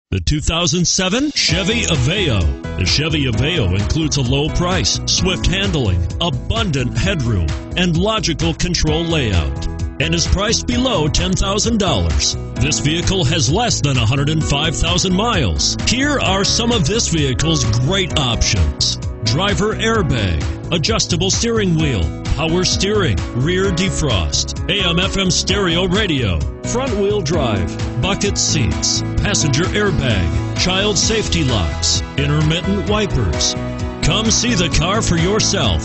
The 2007 Chevy Aveo. The Chevy Aveo includes a low price, swift handling, abundant headroom, and logical control layout, and is priced below $10,000. This vehicle has less than 105,000 miles. Here are some of this vehicle's great options: driver airbag, adjustable steering wheel, power steering, rear defrost, AM/FM stereo radio, front wheel drive, bucket seats, passenger airbag, child safety locks, intermittent wipers. Come see the car for yourself.